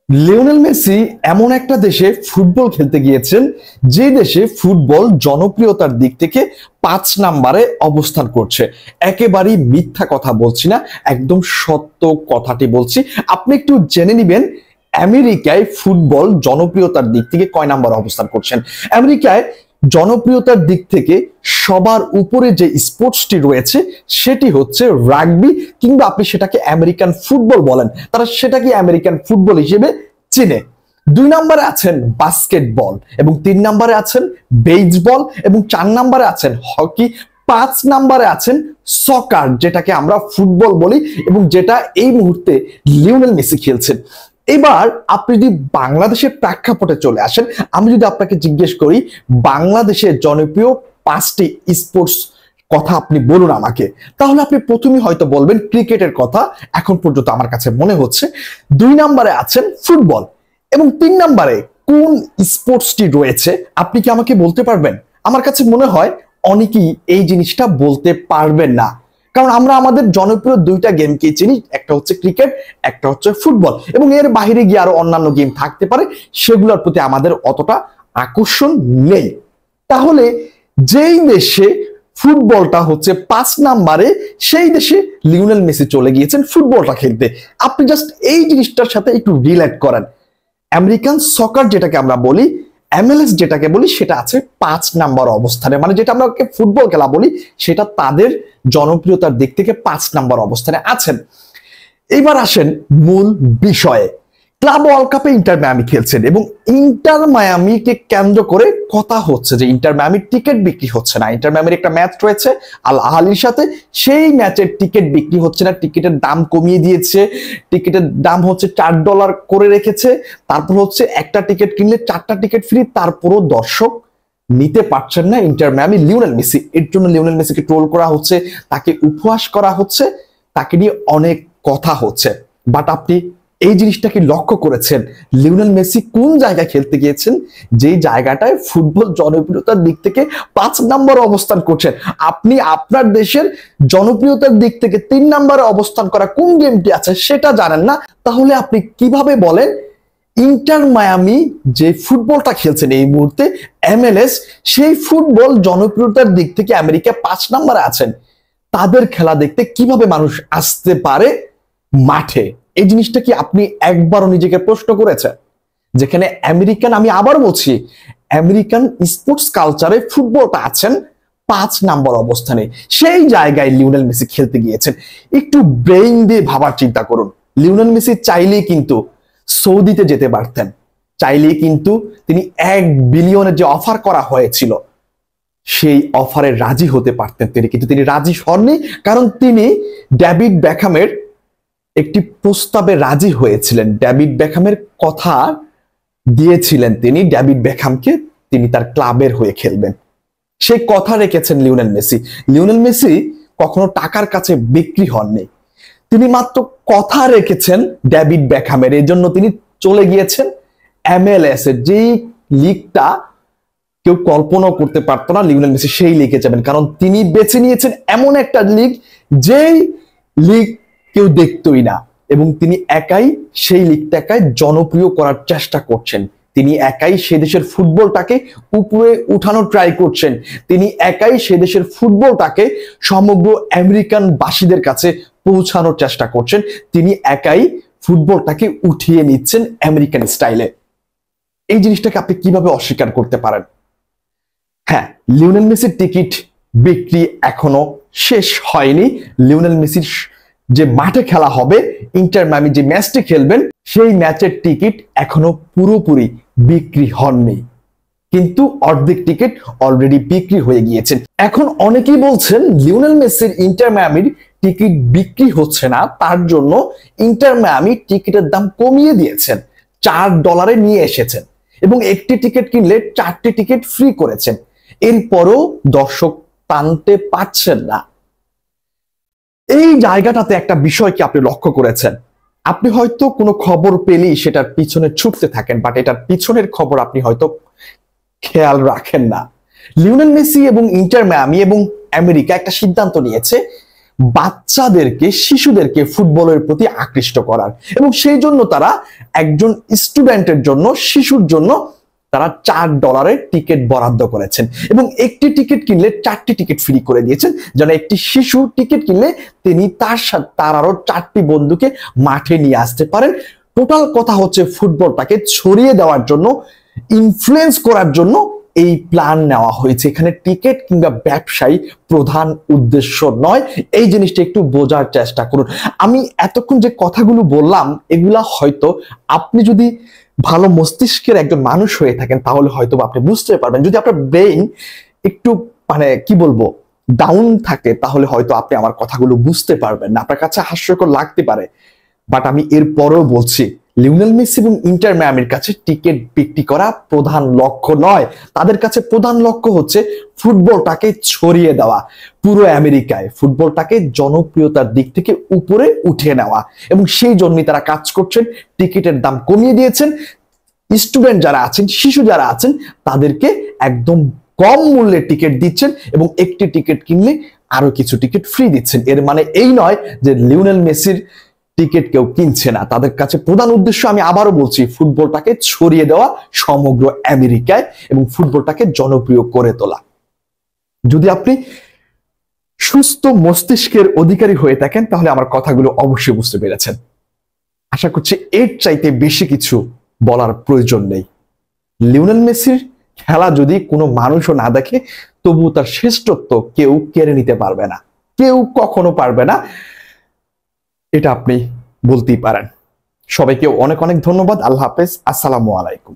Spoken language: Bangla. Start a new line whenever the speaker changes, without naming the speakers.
লিওনেল মেসি এমন একটা দেশে ফুটবল খেলতে গিয়েছেন যে দেশে ফুটবল জনপ্রিয়তার দিক থেকে 5 নম্বরে অবস্থান করছে। একেবারেই মিথ্যা কথা বলছি না, একদম সত্য কথাটি বলছি। আপনি একটু জেনে নিবেন আমেরিকায় ফুটবল জনপ্রিয়তার দিক থেকে কয় নাম্বারে অবস্থান করছেন। আমেরিকায় জনপ্রিয়তার দিক থেকে সবার উপরে যে স্পোর্টসটি রয়েছে সেটি হচ্ছে রাগবি, কিংবা আপনি সেটাকে আমেরিকান ফুটবল বলেন, তারা সেটাকে আমেরিকান ফুটবল হিসেবে চিনে। 2 নম্বরে আছেন বাস্কেটবল, এবং 3 নম্বরে আছেন বেসবল, এবং 4 নম্বরে আছেন হকি, 5 নম্বরে আছেন সকার, যেটাকে আমরা ফুটবল বলি, এবং যেটা এই মুহূর্তে লিওনেল মেসি খেলছেন। এবার আপনি যদি বাংলাদেশের প্রেক্ষাপটে চলে আসেন, আমি যদি আপনাকে জিজ্ঞেস করি বাংলাদেশের জনপ্রিয় 5টি স্পোর্টস কথা আপনি বলুন আমাকে, তাহলে আপনি প্রথমেই হয়তো বলবেন ক্রিকেটের কথা। এখন পর্যন্ত আমার কাছে মনে হচ্ছে 2 নম্বরে আছেন ফুটবল, এবং 3 নম্বরে কোন স্পোর্টসটি রয়েছে আপনি কি আমাকে বলতে পারবেন? আমার কাছে মনে হয় অনেকেই এই জিনিসটা বলতে পারবেন না, কারণ আমরা আমাদের জনপ্রিয় 2টা গেমকে চিনি, একটা হচ্ছে ক্রিকেট, একটা হচ্ছে ফুটবল, এবং এর বাইরে গিয়ে আরো অন্যান্য গেম থাকতে পারে, সেগুলোর প্রতি আমাদের অতটা আকর্ষণ নেই। তাহলে যেই দেশে ফুটবলটা হচ্ছে 5 নম্বরে, সেই দেশে লিওনেল মেসি চলে গিয়েছেন ফুটবলটা খেলতে। আপনি জাস্ট এই জিনিসটার সাথে একটু রিলেট করেন। আমেরিকান সকার যেটাকে আমরা বলি, এমএলএস যেটাকে বলি, সেটা আছে 5 নম্বর অবস্থানে, মানে যেটা আমরা ফুটবল খেলা বলি সেটা তাদের জনপ্রিয়তার দিক থেকে 5 নম্বর অবস্থানে আছেন। এবার আসেন মূল বিষয়ে। ক্লাব ওয়ার্ল্ড কাপে ইন্টার মায়ামি খেলছেন, এবং ইন্টার মায়ামিকে কেন্দ্র করে কথা হচ্ছে যে ইন্টার মায়ামির টিকিট বিক্রি হচ্ছে না। ইন্টার মায়ামির একটা ম্যাচ রয়েছে আল আহলির সাথে, সেই ম্যাচের টিকিট বিক্রি হচ্ছে না, টিকিটের দাম কমিয়ে দিয়েছে, টিকিটের দাম হচ্ছে $4 করে রেখেছে। তারপর হচ্ছে একটা টিকিট কিনলে 4টা টিকিট ফ্রি, তারপরও দর্শক নিতে পারছেন না ইন্টার মায়ামি লিওনেল মেসি। এর জন্য লিওনেল মেসিকে ট্রোল করা হচ্ছে, তাকে উপহাস করা হচ্ছে, তাকে নিয়ে অনেক কথা হচ্ছে। বাট আপনি এই জিনিসটা কি লক্ষ্য করেছেন লিওনেল মেসি কোন জায়গায় খেলতে গিয়েছেন, যেই জায়গাটায় ফুটবল জনপ্রিয়তার দিক থেকে 5 নম্বর অবস্থান করছেন? আপনি আপনার দেশের জনপ্রিয়তার দিক থেকে 3 নম্বরে অবস্থান করা কোন গেমটি আছে সেটা জানেন না, তাহলে আপনি কিভাবে বলেন ইন্টার মায়ামি যে ফুটবলটা খেলছেন এই মুহূর্তে এমএলএস, সেই ফুটবল জনপ্রিয়তার দিক থেকে আমেরিকা 5 নম্বরে আছেন? তাদের খেলা দেখতে কিভাবে মানুষ আসতে পারে মাঠে? এই জিনিসটা কি আপনি একবারও নিজেকে প্রশ্ন করেছেন? যেখানে আমেরিকান, আমি আবার বলছি, আমেরিকান স্পোর্টস কালচারে ফুটবলটা আছেন 5 নম্বর অবস্থানে, সেই জায়গায় লিওনেল মেসি খেলতে গিয়েছেন। একটু ব্রেইন দিয়ে ভাবার চিন্তা করুন। লিওনেল মেসি চাইলেই কিন্তু সৌদিতে যেতে পারতেন, চাইলেই কিন্তু তিনি 1 বিলিয়নের যে অফার করা হয়েছিল সেই অফারে রাজি হতে পারতেন তিনি, কিন্তু তিনি রাজি হননি, কারণ তিনি ডেভিড বেকহ্যামের একটি প্রস্তাবে রাজি হয়েছিলেন। ডেভিড বেকহ্যামের কথা দিয়েছিলেন তিনি ডেভিড বেকহ্যামকে, তিনি তার ক্লাবের হয়ে খেলবেন, সেই কথা রেখেছেন লিওনেল মেসি। লিওনেল মেসি কখনো টাকার কাছে বিক্রি হননি, তিনি মাত্র কথা রেখেছেন ডেভিড বেকহ্যামের। এর জন্য তিনি চলে গিয়েছেন এমএলএস এর, যেই লিগটা কেউ কল্পনাও করতে পারতো না লিওনেল মেসি সেই লিগে যাবেন, কারণ তিনি বেছে নিয়েছেন এমন একটা লিগ যেই লিগ কেউ দেখতোই না, এবং তিনি একাই সেই লিগটাকে জনপ্রিয় করার চেষ্টা করছেন। তিনি একাই সে দেশের ফুটবলটাকে উপরে উঠানোর ট্রাই করছেন। তিনি একাই সে দেশের ফুটবলটাকে সমগ্র আমেরিকান বাসীদের কাছে পৌঁছানোর চেষ্টা করছেন। তিনি একাই ফুটবলটাকে উঠিয়ে নিচ্ছেন আমেরিকান স্টাইলে। এই জিনিসটাকে আপনি কিভাবে অস্বীকার করতে পারেন? হ্যাঁ, লিওনেল মেসির টিকিট বিক্রি এখনো শেষ হয়নি। লিওনেল মেসির যে মাঠে খেলা হবে, ইন্টার মায়ামি যে ম্যাচটি খেলবেন, সেই ম্যাচের টিকিট এখনো পুরোপুরি বিক্রি হয়নি, কিন্তু অর্ধেক টিকিট অলরেডি বিক্রি হয়ে গিয়েছেন। এখন অনেকেই বলছেন লিওনেল মেসির ইন্টার মায়ামির টিকিট বিক্রি হচ্ছে না, তার জন্য ইন্টার মায়ামি টিকিটের দাম কমিয়ে দিয়েছেন, $4 নিয়ে এসেছেন, এবং একটি টিকিট কিনলে 4টি টিকিট ফ্রি করেছেন। এরপরও দর্শক টানতে পারছেন না। এই জায়গাটাতে একটা বিষয় কি আপনি লক্ষ্য করেছেন? আপনি হয়তো কোনো খবর পেলেই সেটার পিছনে ছুটতে থাকেন, বাট এটার পিছনের খবর আপনি হয়তো খেয়াল রাখেন না। লিওনেল মেসি এবং ইন্টার মায়ামি এবং আমেরিকা একটা সিদ্ধান্ত নিয়েছে, বাচ্চাদেরকে, শিশুদেরকে ফুটবলের প্রতি আকৃষ্ট করার, এবং সেই জন্য তারা একজন স্টুডেন্টের জন্য, শিশুর জন্য তারা $4 টিকিট বরাদ্দ করেছেন এবং একটি টিকিট কিনলে 4টি টিকিট ফ্রি করে দিয়েছেন, যেন একটি শিশু টিকিট কিনলে তিনি তার আরো 4টি বন্ধুকে মাঠে নিয়ে আসতে পারেন। টোটাল কথা হচ্ছে ফুটবলটাকে ছড়িয়ে দেওয়ার জন্য, ইনফ্লুয়েন্স করার জন্য এই প্ল্যান নেওয়া হয়েছে। এখানে টিকিট কিংবা ব্যবসায়ী প্রধান উদ্দেশ্য নয়। এই জিনিসটা একটু বোঝার চেষ্টা করুন। আমি এতক্ষণ যে কথাগুলো বললাম এগুলা হয়তো আপনি যদি ভালো মস্তিষ্কের একজন মানুষ হয়ে থাকেন তাহলে হয়তো আপনি বুঝতে পারবেন। যদি আপনার ব্রেইন একটু কি বলবো ডাউন থাকে তাহলে হয়তো আপনি আমার কথাগুলো বুঝতে পারবেন না, আপনার কাছে হাস্যকর লাগতে পারে। বাট আমি এর পরেও বলছি, লিওনেল মেসি এবং ইন্টার মায়ামির কাছে টিকিট বিক্রি করা প্রধান লক্ষ্য নয়। তাদের কাছে প্রধান লক্ষ্য হচ্ছে ফুটবলটাকে ছড়িয়ে দেওয়া, পুরো আমেরিকায় ফুটবলটাকে জনপ্রিয়তার দিক থেকে উপরে উঠিয়ে নেওয়া, এবং সেই জন্যই তারা কাজ করছেন। টিকিটের দাম কমিয়ে দিয়েছেন, স্টুডেন্ট যারা আছেন, শিশু যারা আছেন তাদেরকে একদম কম মূল্যে টিকিট দিচ্ছেন এবং একটি টিকিট কিনলে আরো কিছু টিকিট ফ্রি দিচ্ছেন। এর মানে এই নয় যে লিওনেল মেসির টিকিট কেউ কিনছে না। তাদের কাছে প্রধান উদ্দেশ্য, আমি আবারও বলছি, ফুটবলটাকে ছড়িয়ে দেওয়া সমগ্র আমেরিকায় এবং ফুটবলটাকে জনপ্রিয় করে তোলা। যদি আপনি সুস্থ মস্তিষ্কের অধিকারী হয়ে থাকেন তাহলে আমার কথাগুলো অবশ্যই বুঝতে পেরেছেন। আশা করছি এর চাইতে বেশি কিছু বলার প্রয়োজন নেই। লিওনেল মেসির খেলা যদি কোনো মানুষও না দেখে তবু তার শ্রেষ্ঠত্ব কেউ কেড়ে নিতে পারবে না, কেউ কখনো পারবে না, এটা আপনি বলতেই পারেন। সবাইকে অনেক অনেক ধন্যবাদ। আল্লাহ হাফেজ। আসসালামু আলাইকুম।